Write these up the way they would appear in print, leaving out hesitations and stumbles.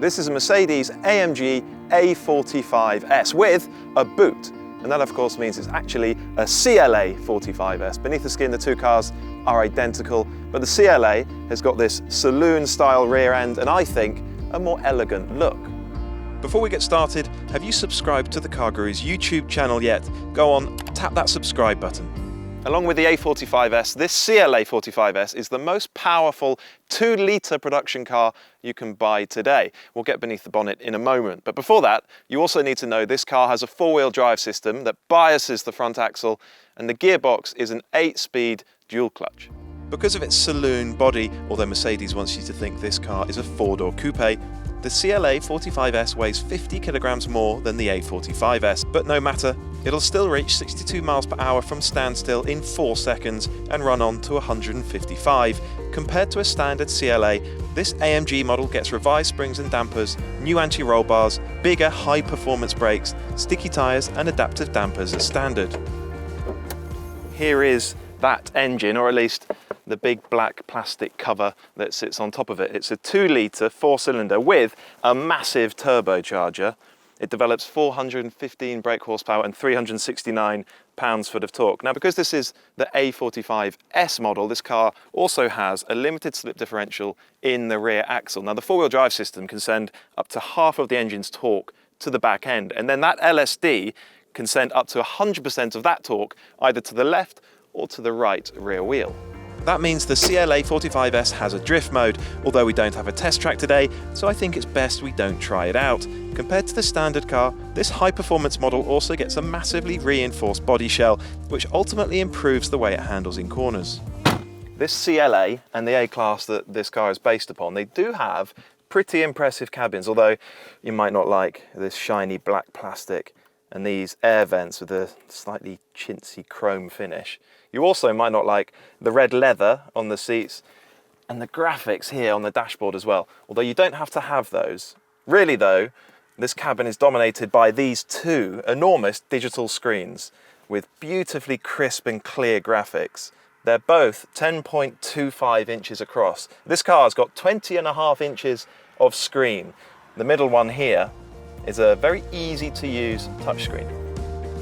This is a Mercedes-AMG A45S with a boot. And that of course means it's actually a CLA 45S. Beneath the skin, the two cars are identical, but the CLA has got this saloon-style rear end and I think a more elegant look. Before we get started, have you subscribed to the CarGurus YouTube channel yet? Go on, tap that subscribe button. Along with the A45S, this CLA 45S is the most powerful 2-litre production car you can buy today. We'll get beneath the bonnet in a moment. But before that, you also need to know this car has a 4-wheel drive system that biases the front axle, and the gearbox is an 8-speed dual clutch. Because of its saloon body, although Mercedes wants you to think this car is a 4-door coupe, the CLA 45S weighs 50 kilograms more than the A45S, but no matter, it'll still reach 62 miles per hour from standstill in 4 seconds and run on to 155. Compared to a standard CLA, this AMG model gets revised springs and dampers, new anti-roll bars, bigger high-performance brakes, sticky tyres and adaptive dampers as standard. Here is that engine, or at least the big black plastic cover that sits on top of it. It's a 2-litre 4-cylinder with a massive turbocharger. It develops 415 brake horsepower and 369 pounds-foot of torque. Now, because this is the A45S model, this car also has a limited slip differential in the rear axle. Now, the 4-wheel drive system can send up to half of the engine's torque to the back end, and then that LSD can send up to 100% of that torque either to the left or to the right rear wheel. That means the CLA 45S has a drift mode, although we don't have a test track today, so I think it's best we don't try it out. Compared to the standard car, this high-performance model also gets a massively reinforced body shell, which ultimately improves the way it handles in corners. This CLA and the A-Class that this car is based upon, they do have pretty impressive cabins, although you might not like this shiny black plastic and these air vents with a slightly chintzy chrome finish. You also might not like the red leather on the seats and the graphics here on the dashboard as well, although you don't have to have those. Really though, this cabin is dominated by these two enormous digital screens with beautifully crisp and clear graphics. They're both 10.25 inches across. This car's got 20.5 inches of screen. The middle one here is a very easy to use touchscreen.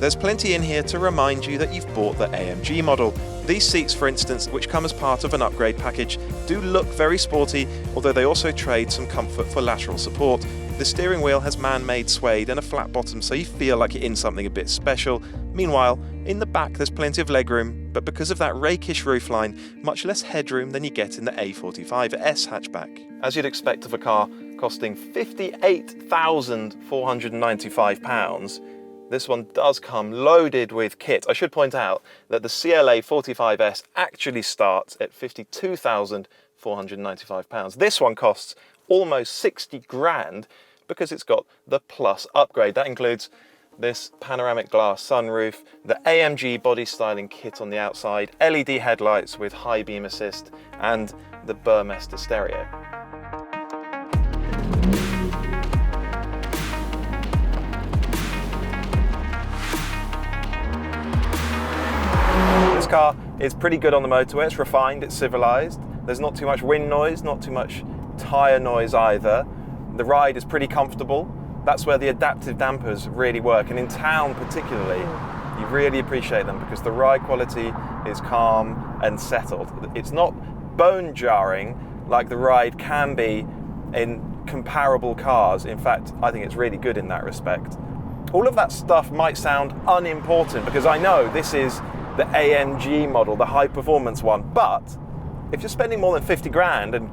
There's plenty in here to remind you that you've bought the AMG model. These seats, for instance, which come as part of an upgrade package, do look very sporty, although they also trade some comfort for lateral support. The steering wheel has man-made suede and a flat bottom, so you feel like you're in something a bit special. Meanwhile, in the back there's plenty of legroom, but because of that rakish roofline, much less headroom than you get in the A45S hatchback. As you'd expect of a car costing £58,495, this one does come loaded with kit. I should point out that the CLA 45S actually starts at £52,495. This one costs almost 60 grand because it's got the Plus upgrade. That includes this panoramic glass sunroof, the AMG body styling kit on the outside, LED headlights with high beam assist, and the Burmester stereo. This car is pretty good on the motorway. It's refined, it's civilized. There's not too much wind noise, not too much tyre noise either. The ride is pretty comfortable. That's where the adaptive dampers really work, and in town particularly, you really appreciate them because the ride quality is calm and settled. It's not bone jarring like the ride can be in comparable cars. In fact, I think it's really good in that respect. All of that stuff might sound unimportant because I know this is the AMG model, the high performance one, but if you're spending more than 50 grand and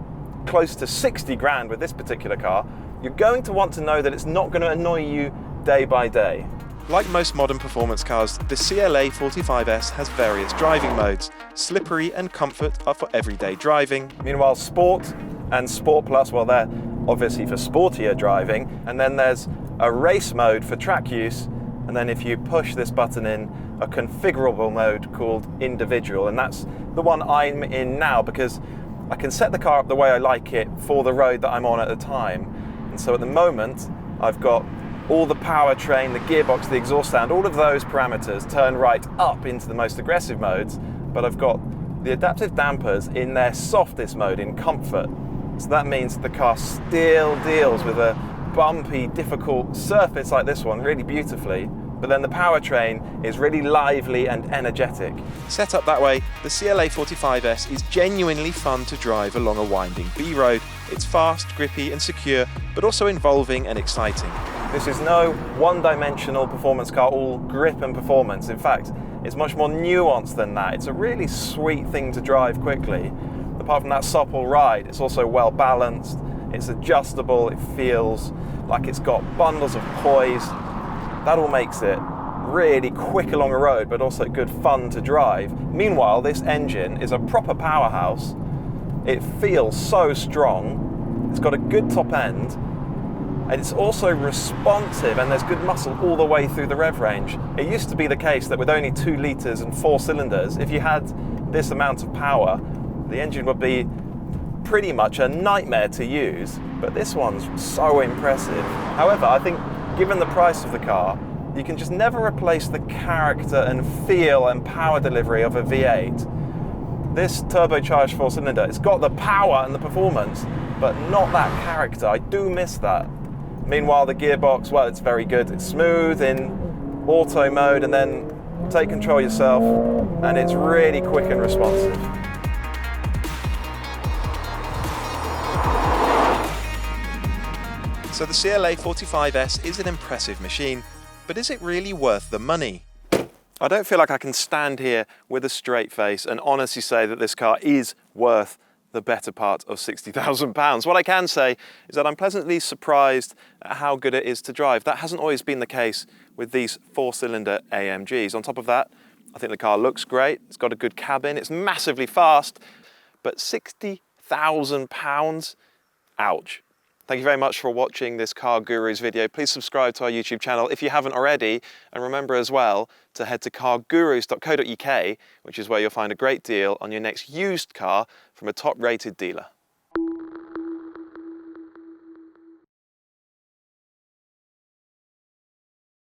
close to 60 grand with this particular car, you're going to want to know that it's not going to annoy you day by day. Like most modern performance cars, the CLA 45S has various driving modes. Slippery and comfort are for everyday driving. Meanwhile, Sport and Sport Plus, well, they're obviously for sportier driving. And then there's a race mode for track use. And then if you push this button in, a configurable mode called individual. And that's the one I'm in now because I can set the car up the way I like it for the road that I'm on at the time. And so at the moment, I've got all the powertrain, the gearbox, the exhaust stand, all of those parameters turn right up into the most aggressive modes, but I've got the adaptive dampers in their softest mode, in comfort. So that means the car still deals with a bumpy, difficult surface like this one really beautifully, but then the powertrain is really lively and energetic. Set up that way, the CLA 45S is genuinely fun to drive along a winding B road. It's fast, grippy and secure, but also involving and exciting. This is no one-dimensional performance car, all grip and performance. In fact, it's much more nuanced than that. It's a really sweet thing to drive quickly. Apart from that supple ride, it's also well balanced, it's adjustable, it feels like it's got bundles of poise. That all makes it really quick along a road, but also good fun to drive. Meanwhile, this engine is a proper powerhouse. It feels so strong, it's got a good top end, and it's also responsive, and there's good muscle all the way through the rev range. It used to be the case that with only 2 litres and 4 cylinders, if you had this amount of power, the engine would be pretty much a nightmare to use, but this one's so impressive. However, I think given the price of the car, you can just never replace the character and feel and power delivery of a V8. This turbocharged 4-cylinder, it's got the power and the performance, but not that character. I do miss that. Meanwhile, the gearbox, well, it's very good. It's smooth in auto mode, and then take control yourself, and it's really quick and responsive. So the CLA 45S is an impressive machine, but is it really worth the money? I don't feel like I can stand here with a straight face and honestly say that this car is worth the better part of £60,000. What I can say is that I'm pleasantly surprised at how good it is to drive. That hasn't always been the case with these 4-cylinder AMGs. On top of that, I think the car looks great. It's got a good cabin. It's massively fast, but £60,000, ouch. Thank you very much for watching this CarGurus video. Please subscribe to our YouTube channel if you haven't already, and remember as well to head to cargurus.co.uk, which is where you'll find a great deal on your next used car from a top-rated dealer.